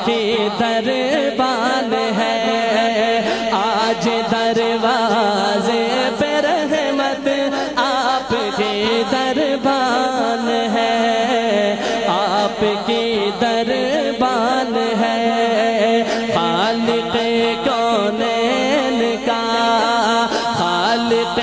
کی دربان ہے آج دروازے پہ رحمت آپ کی دربان ہے آپ کی دربان ہے خالق کونین کا خالق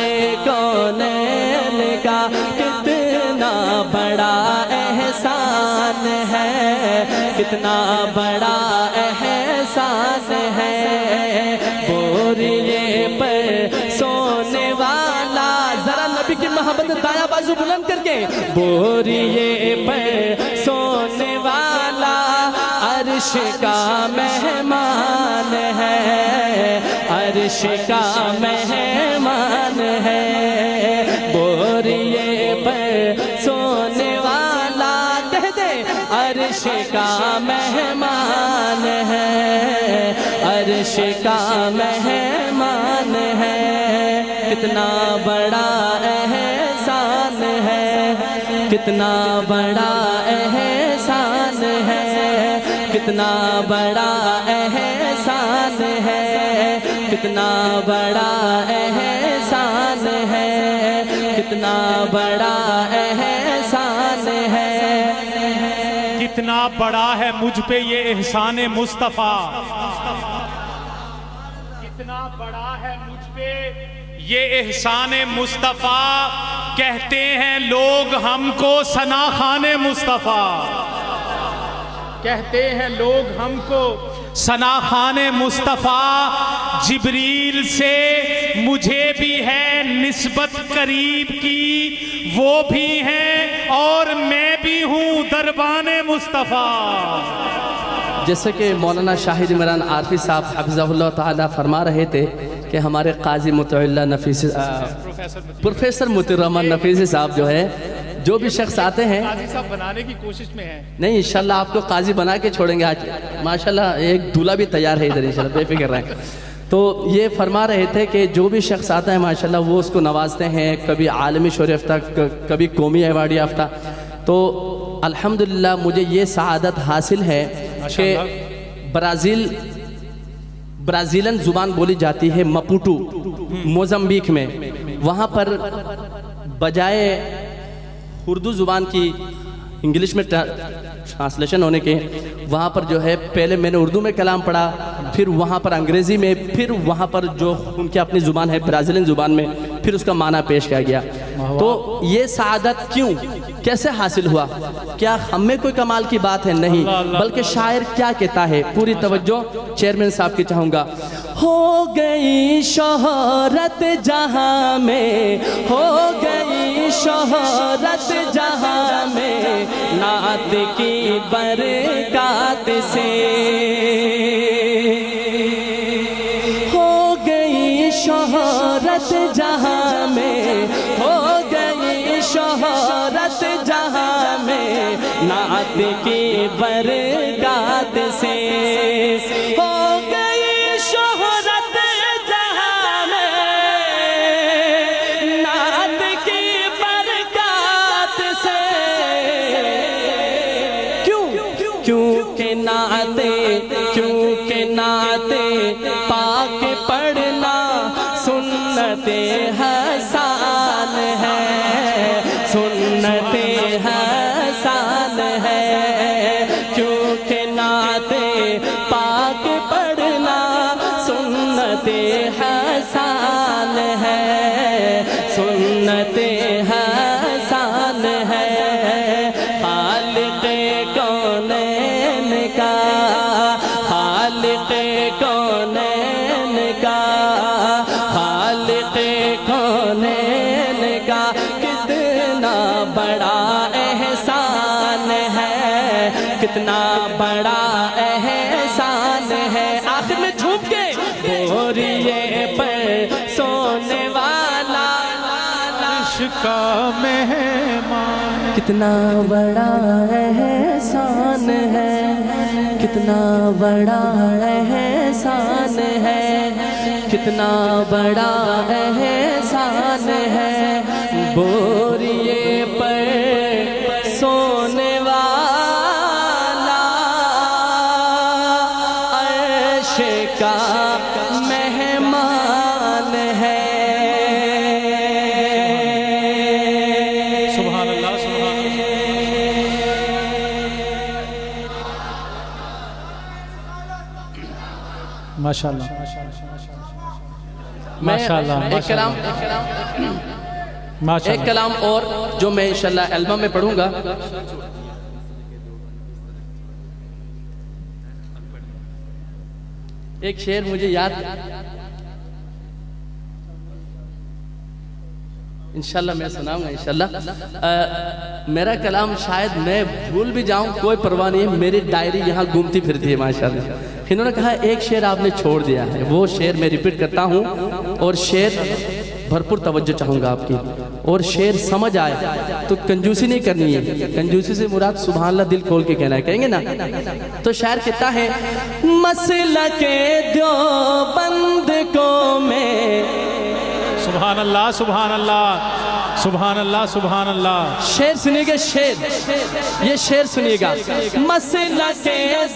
کونین کا کتنا بڑا احسان ہے کتنا بڑا احسان ہے بوریے پر سونے والا ذرا نبی کی محبت دایاں بازو بلند کر کے بوریے پر سونے والا عرش کا مہمان ہے عرش کا مہمان ہے بوریے پر سونے والا کہہ دے عرش کا مہمان ہے عرش کا مہمان ہے کتنا بڑا احسان ہے کتنا بڑا احسان ہے کتنا بڑا احسان ہے کتنا بڑا احسان ہے کتنا بڑا احسان ہے کتنا بڑا ہے مجھ پہ یہ احسان مصطفیٰ کتنا بڑا ہے مجھ پہ یہ احسان مصطفیٰ کہتے ہیں لوگ ہم کو ثنا خوان مصطفیٰ کہتے ہیں لوگ ہم کو ثنا خوان مصطفیٰ جبریل سے مجھے بھی ہے نسبت قریب کی وہ بھی ہیں اور میں بھی ہوں دربان مصطفیٰ جیسے کہ مولانا شاہد عمران عارفی صاحب حفظہ اللہ تعالی فرما رہے تھے کہ ہمارے قاضی مطیع اللہ نفیسی پروفیسر مطیع الرحمن نفیسی صاحب جو ہے جو بھی شخص آتے ہیں قاضی صاحب بنانے کی کوشش میں ہیں نہیں انشاءاللہ آپ کو قاضی بنا کے چھوڑیں گے آج ماشاءاللہ ایک دولہا بھی تیار ہے ادھر انشاءاللہ بے فکر رہیں تو یہ فرما رہے تھے کہ جو بھی شخص آتا ہے ماشاءاللہ وہ اس کو نوازتے ہیں کبھی عالمی شہرت یافتہ کبھی قومی ایوارڈ یافتہ تو الحمدللہ مجھے یہ سعادت حاصل ہے کہ برازیلن زبان بولی جاتی ہے مپوٹو موزمبیک میں وہاں پر بجائے اردو زبان کی انگلش میں ٹرانسلیشن ہونے کے وہاں پر جو ہے پہلے میں نے اردو میں کلام پڑھا پھر وہاں پر انگریزی میں پھر وہاں پر جو ان کی اپنی زبان ہے برازیلین زبان میں پھر اس کا معنی پیش کیا گیا تو یہ سعادت کیوں کیسے حاصل ہوا کیا ہم میں کوئی کمال کی بات ہے نہیں بلکہ شاعر کیا کہتا ہے پوری توجہ چیئرمین صاحب کی چاہوں گا ہو گئی شہرت جہاں میں ہو گئی شہرت جہاں میں نعت کی برکات سے ہو گئی شہرت جہاں میں ہو گئی شہرت جہاں میں نعت کی برکات سے ہو گئی شہرت جہاں میں نعت کی برکات سے کیونکہ نعت پاک پڑھنا سنت حسان ہے سنت حسان ہے کیونکہ نعت پاک پڑھنا سنت حسان ہے سنت حسان ہے خالق کونین کا خالق کونین کا خالق کونین کا کتنا بڑا احسان ہے کتنا بڑا احسان ہے آخر میں جھوم کے بوریے پر سونے والا عرش کا مہمان کتنا بڑا احسان ہے کتنا بڑا احسان ہے کتنا بڑا احسان ہے بوریے پر سونے والا کا مہمان ہے۔ سبحان اللہ سبحان اللہ۔ ماشاءاللہ ماشاءاللہ ایک کلام اور جو میں انشاءاللہ البم میں پڑھوں گا، ایک شعر مجھے یاد انشاءاللہ میں سناؤں گا انشاءاللہ۔ میرا کلام شاید میں بھول بھی جاؤں، کوئی پرواہ نہیں ہے، میری ڈائری یہاں گھومتی پھرتی ہے ماشاءاللہ۔ انہوں نے کہا ایک شعر آپ نے چھوڑ دیا ہے، وہ شعر میں ریپیٹ کرتا ہوں، اور شعر بھرپور توجہ چاہوں گا آپ کی، اور شعر سمجھ آئے تو کنجوسی نہیں کرنی ہے۔ کنجوسی سے مراد سبحان اللہ دل کھول کے کہنا ہے، کہیں گے نا؟ تو شاعر کہتا ہے مسلک دیوبند کو میں، سبحان اللہ سبحان اللہ سبحان اللہ سبحان اللہ۔ شعر سنیے گا، شعر، یہ شعر سنیے گا۔ مسلک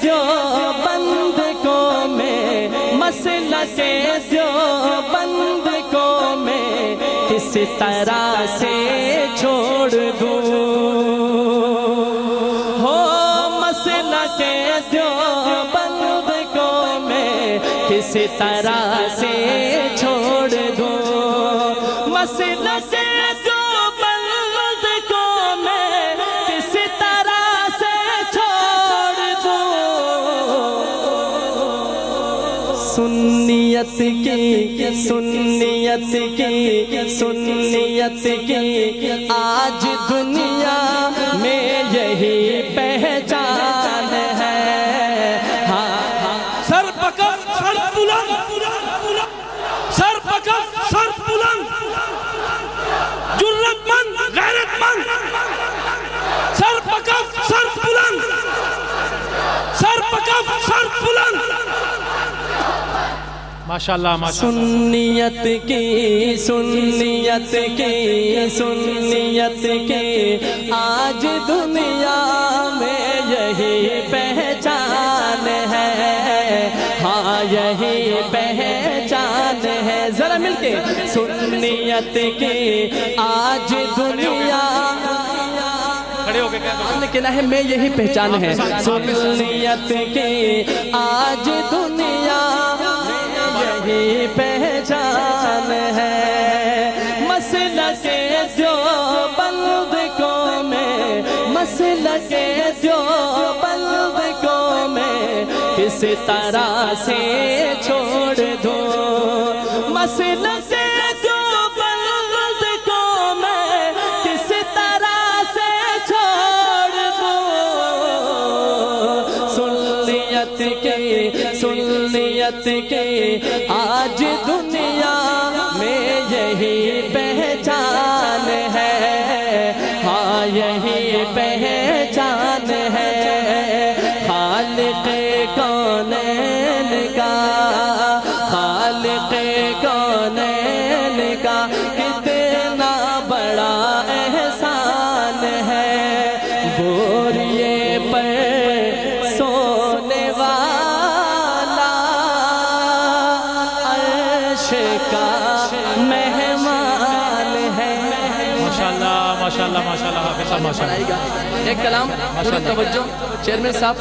دیوبند کو میں، مسلک دیوبند کو میں کس طرح سے چھوڑ دوں، ہو مسلک دیوبند کو میں کس طرح سے چھوڑ دوں، مسلک دیوبند کو میں کس طرح سے چھوڑ دوں، سنیت کی آج دنیا میں یہی پہچان ہے۔ سر پکڑ سر بلند، سر پکڑ سر بلند، جرت مند غیرت مند، سر پکڑ سر بلند، سر پکڑ سر بلند۔ ماشاءاللہ ماشاءاللہ۔ سنیت کی آج دنیا میں یہی پہچان ہے، ہاں یہی پہچان ہے، ذرا مل کے سنیت کی آج دنیا، کھڑے ہو کے ہم نے کہنا ہے میں یہی پہچان ہے، سنیت کی آج دنیا یہی پہچان ہے، مسلک دیوبند کو میں، مسلک دیوبند کو میں کس طرح سے چھوڑ دوں، مسلک دیوبند کو میں کس طرح سے چھوڑ دوں، سنیت کی آج دنیا میں یہی پہچان ہے، ہاں یہی پہچان ہے، خالق کونین کا، خالق کونین کا کتنا بڑا احسان ہے، بوریے پر سونے والا عرش کا مہمان ہے۔ ماشاءاللہ ماشاءاللہ ماشاءاللہ حافظ صاحب ماشاءاللہ۔ ایک کلام پوری توجہ چیئرمین صاحب،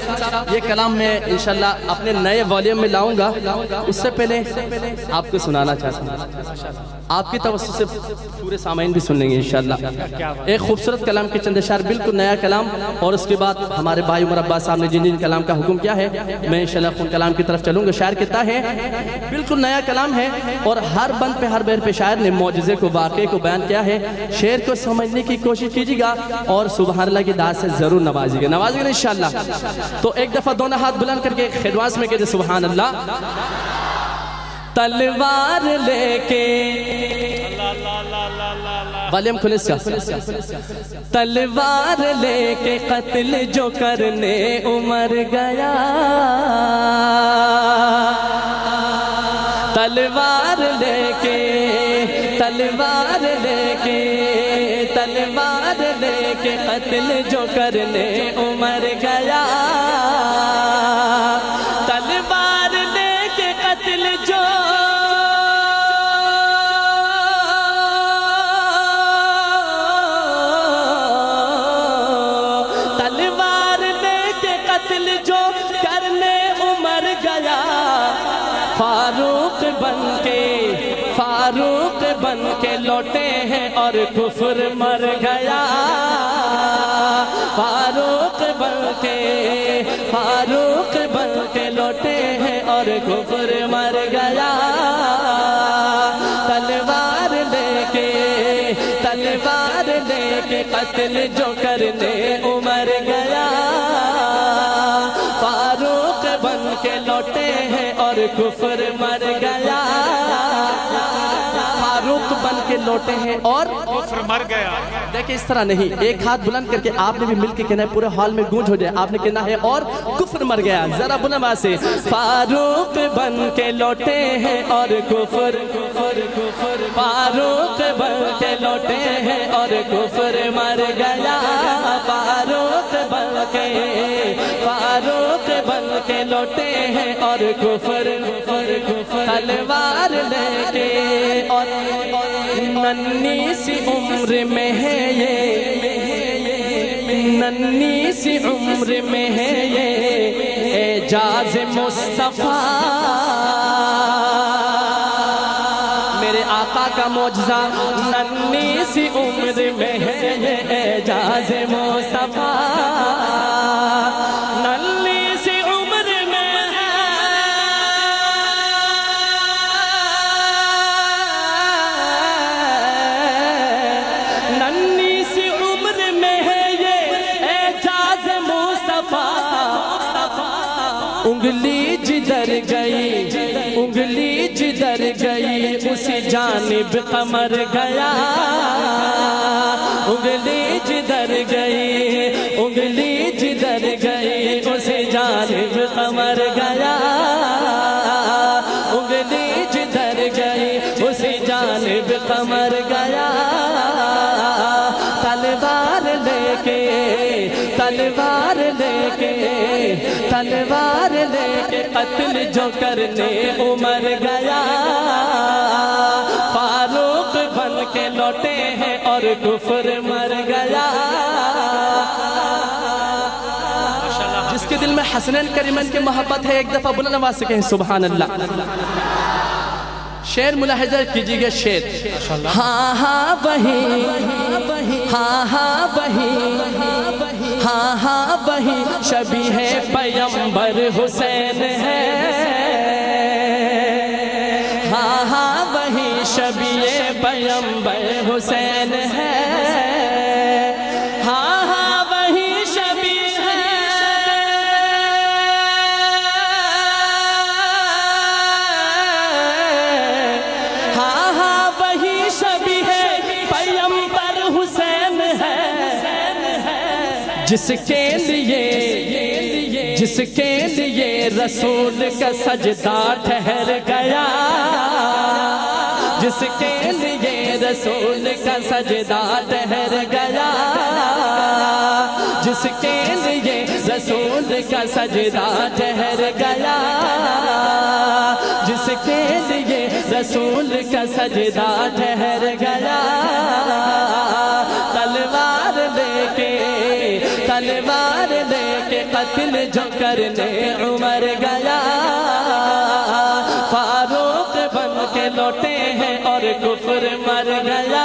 یہ کلام میں انشاءاللہ اپنے نئے والیوم میں لاؤں گا، اس سے پہلے آپ کو سنانا چاہتا ہوں، آپ کی توسط سے پورے سامعین بھی سن لیں گے انشاءاللہ۔ ایک خوبصورت کلام کے چند اشعار، بالکل نیا کلام، اور اس کے بعد ہمارے بھائی عمر عباس صاحب نے جن جن کلام کا حکم کیا ہے میں انشاءاللہ ان کلام کی طرف چلوں گا۔ شاعر کہتا ہے، بالکل نیا کلام ہے، اور ہر بند پہ ہر بیر پہ شاعر نے معجزے کو، واقعے کو بیان کیا ہے، شعر کو سمجھنے کی کوشش کیجیے گا، اور سبحان اللہ کی دعا سے ضرور نوازیے گا انشاءاللہ۔ تو ایک دفعہ دونوں ہاتھ بلند کر کے خدواس میں کہتے سبحان اللہ۔ تلوار لے کے، والیوم کھلے اس کا، تلوار لے کے قتل جو کرنے عمر گیا، تلوار لے کے، تلوار لے کے، تلوار لے کے قتل جو کرنے عمر گیا، تلوار لے کے قتل قتل جو کرنے عمر گیا، فاروق بن کے لوٹے ہیں اور کفر مر گیا، فاروق بن کے لوٹے ہیں اور کفر مر گیا، تلوار لے کے قتل جو کرنے عمر گیا، فاروق بن کے لوٹے ہیں اور کفر مر گیا، فاروق بن کے لوٹے ہیں اور کفر مر گیا۔ دیکھیں اس طرح نہیں، ایک ہاتھ بلند کر کے آپ نے بھی مل کے کہنا ہے، پورے ہال میں گونج ہو جائے، آپ نے کہنا ہے اور کفر مر گیا، ذرا بلند آواز سے، فاروق بن کے لوٹے ہیں اور کفر، فاروق بن کے لوٹے ہیں اور کفر مر گیا، فاروق بن کے لوٹے ہیں اور کفر، تلوار لے کے اور ننھی سی عمر میں ہے یہ، ننھی سی عمر میں ہے یہ اعجاز مصطفیٰ، میرے آقا کا معجزہ، ننھی سی عمر میں ہے یہ اعجاز مصطفیٰ، ننھی سی عمر میں ہے، ننھی سی عمر میں ہے یہ اعجاز مصطفیٰ، انگلی جدھر گئی اسی جانب قمر گیا، انگلی جدھر گئی اسی جانب قمر گیا، انگلی جدھر گئی اسی جانب قمر گیا، تلوار لے کے قتل جو کرنے عمر گیا، فاروق بن کے لوٹے ہیں اور کفر مر گیا، جس کے دل میں حسنین کریمین کی محبت ہے ایک دفعہ بلند آواز سے کہیں سبحان اللہ۔ شعر ملاحظہ کیجیے گا، شعر ہاں وہی شبیہ پیغمبر حسین ہے، ہاں وہی شبیہ پیغمبر حسین ہے، ہاں وہی شبیہ پیغمبر حسین ہے، جس کے لیے رسول کا سجدہ ٹھہر گیا، جس کے لیے رسول کا سجدہ ٹھہر گیا، جس کے لیے رسول کا سجدہ ٹھہر گیا، جس کے لیے رسول کا سجدہ ٹھہر گیا، تلوار لے کے قتل جو کرنے عمر گیا، فاروق بن کے لوٹے ہیں اور کفر مر گیا،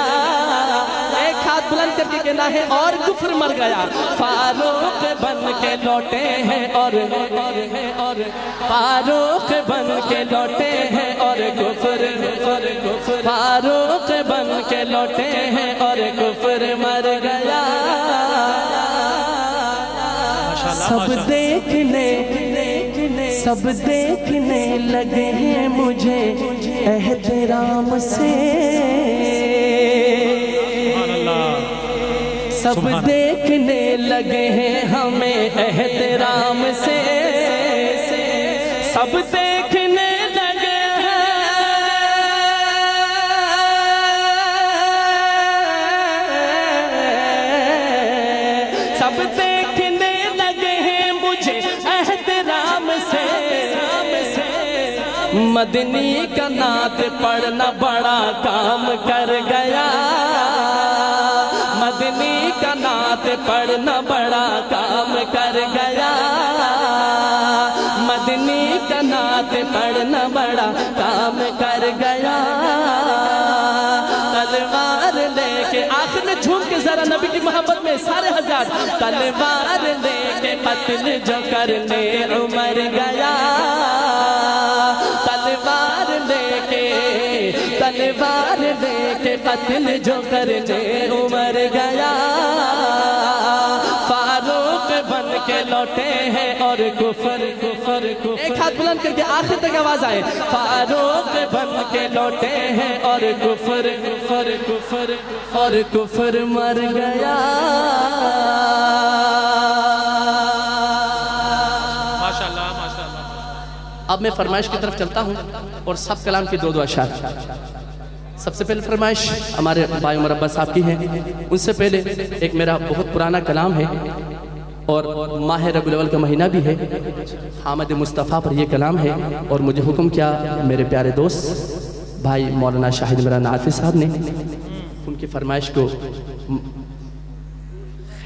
ایک ہاتھ بلند کر کے کہنا ہے اور کفر مر گیا، فاروق بن کے لوٹے ہیں اور فاروق بن کے لوٹے ہیں اور کفر، فاروق بن کے لوٹے ہیں اور کفر مر گیا، سب دیکھنے لگے ہیں مجھے احترام سے، سب دیکھنے لگے ہیں ہمیں احترام سے، سب دیکھنے لگے ہیں، سب دیکھنے لگے ہیں مجھے احترام سے، مدنی کا نعت پڑھنا بڑا کام کر گیا، مدنی کا نعت پڑھنا بڑا کام کر گیا، پڑھنا بڑا کام کر گیا، تلوار لے کے آخر میں جھوم کے ذرا نبی کی محبت میں سارے حضرات، تلوار لے کے قتل جو کرنے عمر گیا، تلوار لے کے قتل جو کرنے عمر گیا، فاروق بن کے لوٹے ہیں اور کفر ایک ہاتھ بلند کر کے آخر تک آواز آئے، فاروق بن کے لوٹے ہیں اور کفر مر گیا۔ ماشاءاللہ ماشاءاللہ۔ اب میں فرمائش کی طرف چلتا ہوں اور سب کلام کی دو اشعار۔ سب سے پہلے فرمائش ہمارے بھائی عمر عباس صاحب کی ہے، ان سے پہلے ایک میرا بہت پرانا کلام ہے اور ماہ ربیع الاول کا مہینہ بھی ہے، حامد مصطفیٰ پر یہ کلام ہے، اور مجھے حکم کیا میرے پیارے دوست بھائی مولانا شاہد عمران عاطفی صاحب نے، ان کی فرمائش کو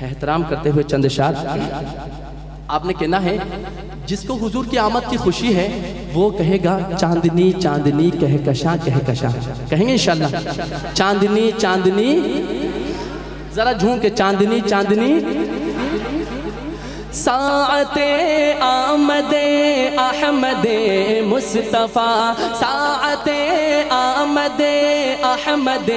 احترام کرتے ہوئے چند اشعار آپ نے کہنا ہے، جس کو حضور کی آمد کی خوشی ہے وہ کہے گا چاندنی چاندنی کہکشاں کہکشاں، کہیں گے انشاءاللہ چاندنی چاندنی، ذرا جھوم کے چاندنی چاندنی، ساعت آمد احمد مصطفیٰ، ساعت آمد احمد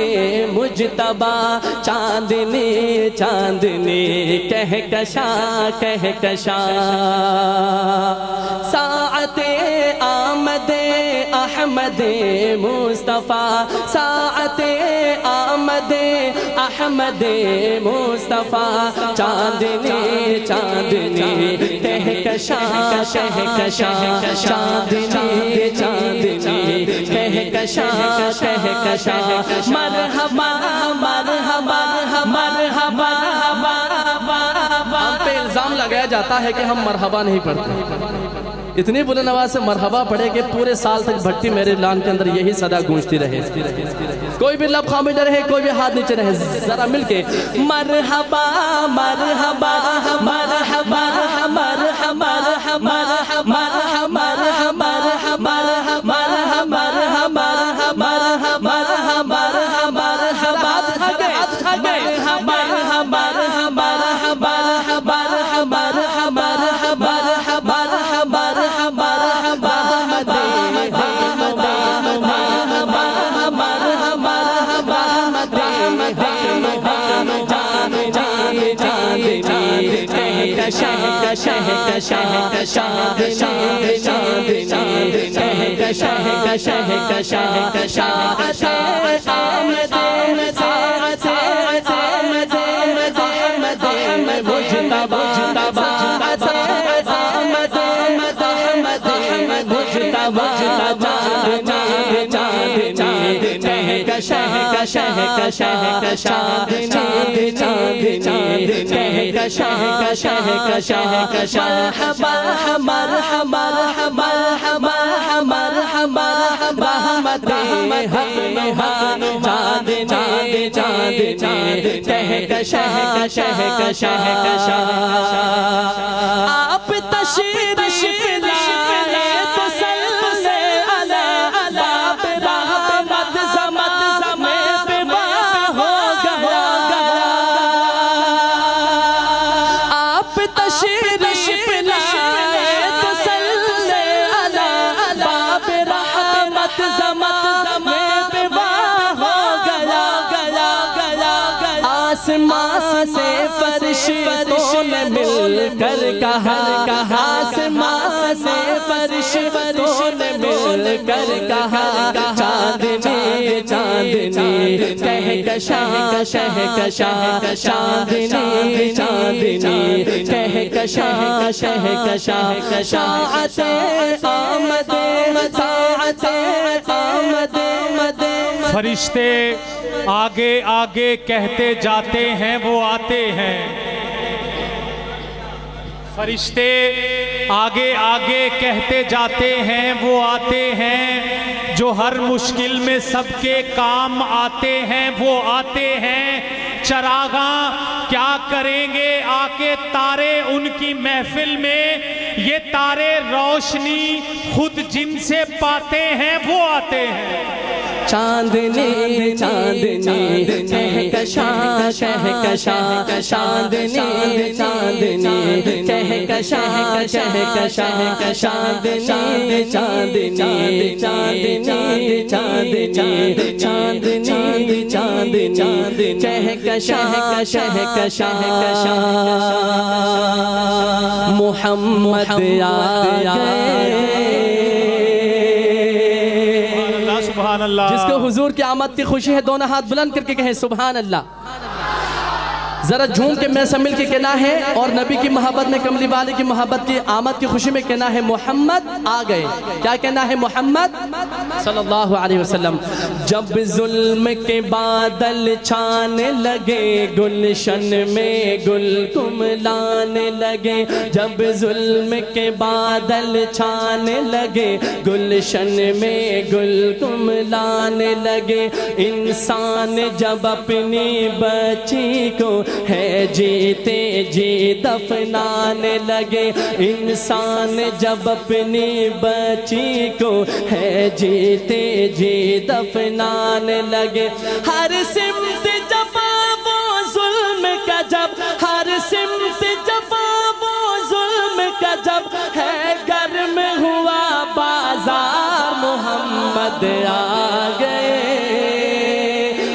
مجتبیٰ، چاندنی چاندنی کہکشاں کہکشاں، ساعت آمد احمد مصطفیٰ، ساعت آمد احمد مصطفیٰ، چاندنی چاندنی کہکشاں کہکشاں، چاندنی چاندنی کہکشاں کہکشاں، مرحبا مرحبا مرحبا مرحبا۔ ہم پہ الزام لگایا جاتا ہے کہ ہم مرحبا نہیں پڑھتے، اتنی بلند آواز سے مرحبا پڑھے کہ پورے سال تک بھٹی میرے لان کے اندر یہی صدا گونجتی رہے، کوئی بھی لب خاموش نہ رہے، کوئی بھی ہاتھ نیچے رہے، ذرا مل کے مرحبا مرحبا مرحبا مرحبا آپ تشریف لائے تو صلی علیہ باب رحمت زمت میں بوا ہو گیا، آپ تشریف لائے تو صلی علیہ باب رحمت زمت میں بوا ہو گیا، آسمان سے فرشتوں نے مل کر کہا، آسمان سے فرشتوں نے مل کر کہا، چاندنی چاندنی کہکشاں کہکشاں، چاندنی چاندنی کہکشاں کہکشاں، ساعت آمد ساعت آمد۔ فرشتے آگے آگے کہتے جاتے ہیں وہ آتے ہیں، فرشتے آگے آگے کہتے جاتے ہیں وہ آتے ہیں، جو ہر مشکل میں سب کے کام آتے ہیں وہ آتے ہیں، چراغاں کیا کریں گے آ کے تارے ان کی محفل میں، یہ تارے روشنی خود جن سے پاتے ہیں وہ آتے ہیں. چاندنی چاندنی کہکشاں کہکشاں چاندنی چاندنی کہکشاں کہکشاں چاندنی چاندنی چاندنی چاندنی چاندنی چاندنی کہکشاں کہکشاں محمد آ گئے. سبحان اللہ. جس کو حضور کی آمد کی خوشی ہے دونوں ہاتھ بلند کر کے کہیں سبحان اللہ. ذرا جھوم کے میرے سے مل کے کہنا ہے اور نبی کی محبت میں کملی والے کی محبت کی آمد کی خوشی میں کہنا ہے محمد آ گئے. کیا کہنا ہے؟ محمد صلی اللہ علیہ وسلم. جب ظلم کے بادل چھانے لگے گلشن میں گل کملانے لگے. جب ظلم کے بادل چھانے لگے گلشن میں گل کملانے لگے. انسان جب اپنی بچی کو ہے جیتے جی دفنانے لگے. انسان جب اپنی بچی کو ہے جیتے جی دفنانے لگے. ہر سمت جب وہ ظلم کا جب ہر سمت جب وہ ظلم کا جب ہے گرم ہوا بازار محمد آ گئے.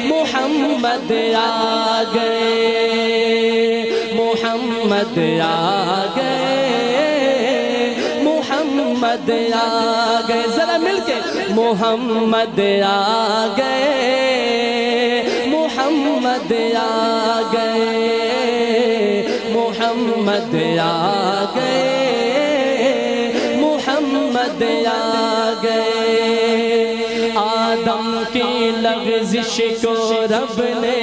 محمد آ گئے. محمد آ گئے. محمد آ گئے. ذرا مل کے محمد آ گئے. محمد آ گئے. محمد آ گئے. محمد آ گئے. آدم کی لغزش کو رب نے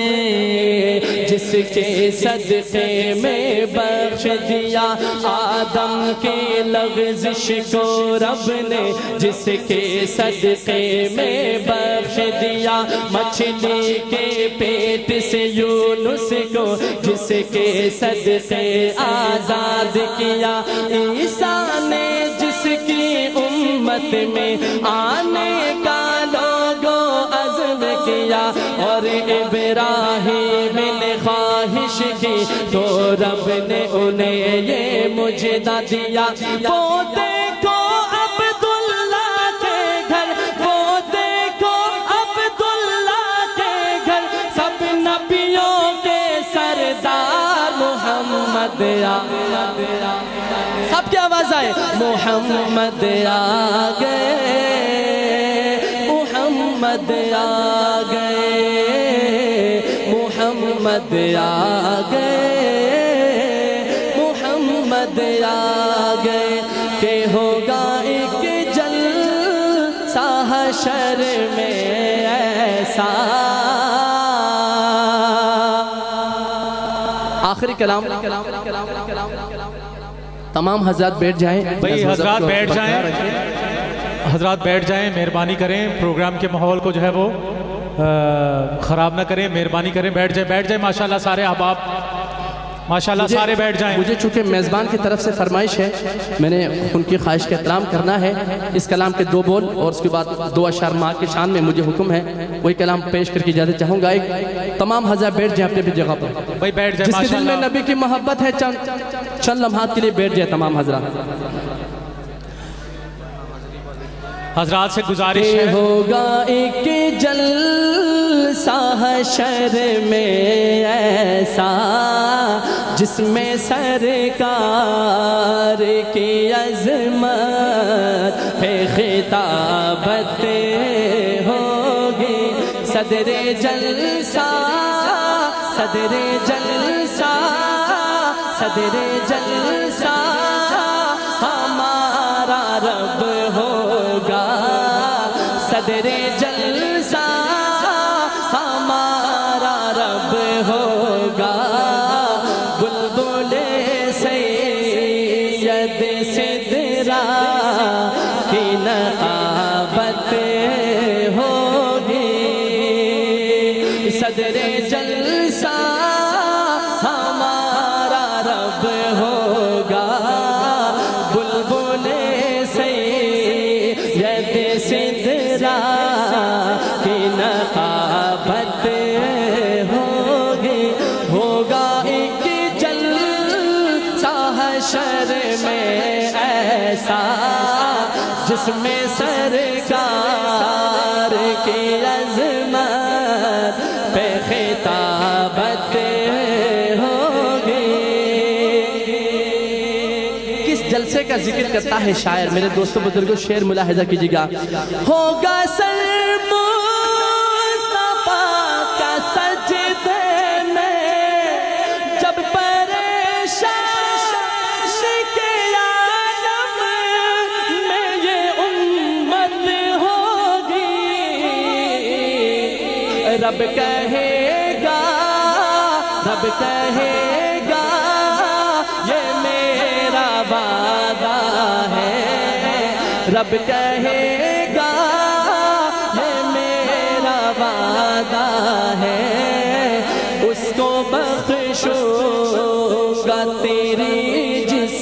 جس کے صدقے میں بخش دیا. آدم کی لغزش کو رب نے جس کے صدقے میں بخش دیا. مچھلی کے پیٹ سے یونس کو جس کے صدقے آزاد کیا. عیسیٰ نے جس کی امت میں آنے کا لوگوں عزم کیا اور ابراہیم نے خواہش کی تو رب نے انہیں یہ مجدہ دیا. وہ دیکھو عبداللہ کے گھر. وہ دیکھو عبداللہ کے گھر. سب نبیوں کے سردار محمد آ گئے. سب کی آواز آئے. محمد آ گئے. محمد آ گئے. محمد آ گئے. محمد آ گئے. کہ ہوگا ایک جلسہ حشر میں ایسا. آخری کلام. تمام حضرات بیٹھ جائیں. بھئی حضرات بیٹھ جائیں. حضرات بیٹھ جائیں. مہربانی کریں پروگرام کے ماحول کو جو ہے وہ خراب نہ کریں. مہربانی کریں بیٹھ جائیں. بیٹھ جائیں. ماشاءاللہ سارے احباب ماشاءاللہ سارے بیٹھ جائیں. مجھے چونکہ میزبان کی طرف سے فرمائش ہے میں نے ان کی خواہش کا احترام کرنا ہے. اس کلام کے 2 بول اور اس کے بعد 2 اشعار ماں کے شان میں مجھے حکم ہے وہی کلام پیش کر کے اجازت چاہوں گا. تمام حضرات بیٹھ جائیں اپنے بھی جگہ پر. بھائی بیٹھ جائیں. جس کے دل میں نبی کی محبت ہے چند لمحات کے لیے بیٹھ جائیں تمام حضرات. حضرات سے گزارش ہے ہوگا ایک جلسہ حشر میں ایسا جس میں سرکار کی عظمت ہے خطابت ہوگی. صدر جلسہ صدر جلسہ صدر جلسہ ہمارا رب ہوگا. صدر جلسہ ہمارا رب ہوگا. بلبل سید سدرا کی نقابت ہوگی. صدر جلسہ ہمارا رب ہوگا. ایسا جس میں سرکار کی عظمت پہ خطابت ہوگی. کس جلسے کا ذکر کرتا ہے شاعر؟ میرے دوستوں بزرگوں شعر ملاحظہ کیجیے گا. ہوگا سر مصطفیٰ کا سجدے میں جب پریشان کے عالم میں یہ امت ہوگی. رب کہے گا یہ میرا وعدہ ہے. رب کہے گا یہ میرا وعدہ ہے. اس کو بخشوں گا تیری جس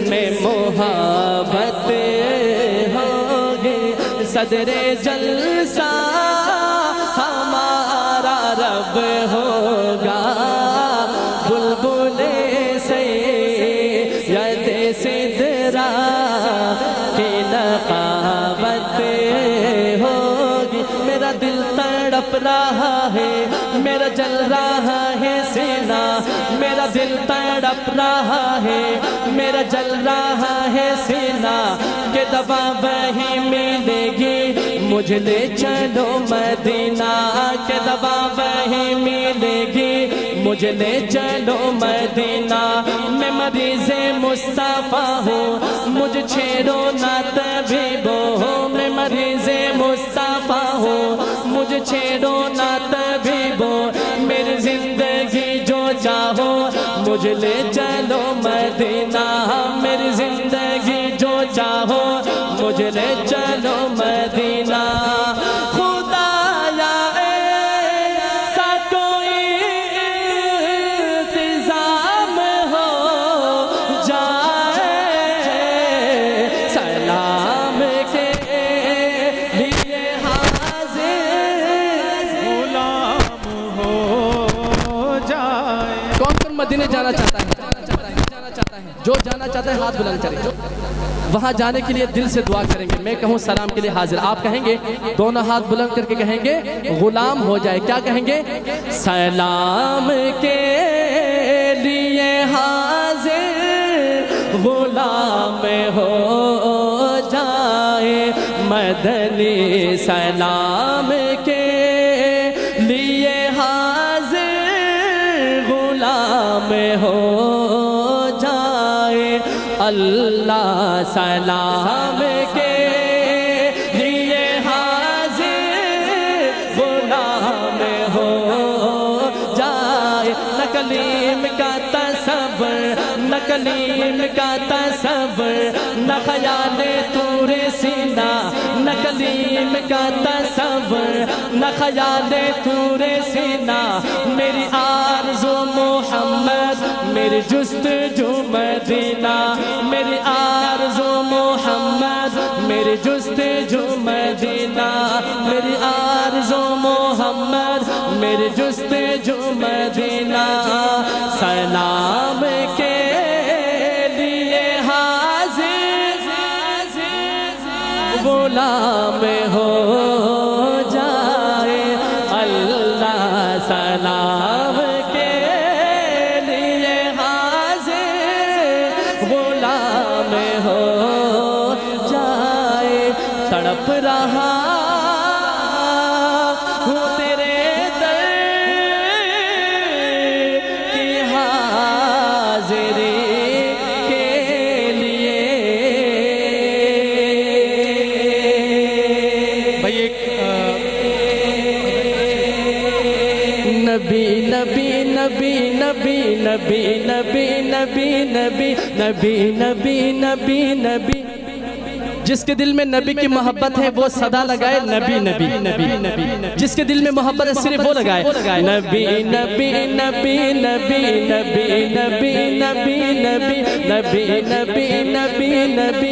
میں محبت ہوگی. صدر جلسہ ہمارا رب ہوگا. بلبلے سے ید سدرا کی نقابت ہوگی. میرا دل تڑپ رہا ہے، میرا جل رہا ہے سینہ. میرا دل تڑپ رہا ہے، میرا جل رہا ہے سینہ. کہ دوا وہی ملے گی مجھے لے چلو مدینہ. کہ دوا وہی ملے گی مجھے لے چلو مدینہ. میں مریض مصطفیٰ ہوں مجھے چھیڑو نہ طبیبو. میں مریض مصطفیٰ ہوں مجھے چھیڑو نہ طبیبو. میری زندگی جو چاہو مجھے لے چلو مدینہ. میری زندگی جو چاہو مجھے لے چلو مدینہ. خدایا ایسا کوئی انتظام ہو جائے سلام کے لیے حاضر غلام ہو جائے. کون کون مدینے جانا چاہتا ہے؟ جو جانا چاہتا ہے ہاتھ بلند کرے. وہاں جانے کے لیے دل سے دعا کریں گے. میں کہوں سلام کے لیے حاضر، آپ کہیں گے دونوں ہاتھ بلند کر کے کہیں گے غلام ہو جائے. کیا کہیں گے؟ سلام کے لیے حاضر غلام ہو جائے مدنی. سلام کے لیے حاضر غلام ہو جائے. اللہ سلام کے لیے حاضر غلام ہو جائے. نہ کلیم کا تصور، نہ کلیم کا تصور، نہ خیال طور سینہ. نہ کلیم کا تصور، نہ خیال طور سینہ. میری آرزو محمد، میری جستجو مدینہ. میری آرزو محمد، میری جستجو مدینہ. میری آرزو محمد، میری جستجو مدینہ. سلام کے لیے حاضر غلام ہو جائے. اللہ سلام کے لیے حاضر غلام ہو جائے. تڑپ رہا ہوں تیرے در کی حاضری کے لیے. بھائی ایک نبی نبی نبی نبی نبی نبی نبی نبی نبی نبی نبی نبی. جس کے دل میں نبی کی محبت ہے وہ صدا لگائے نبی نبی نبی نبی. جس کے دل میں محبت ہے صرف وہ لگائے نبی نبی نبی نبی نبی نبی نبی نبی نبی نبی نبی نبی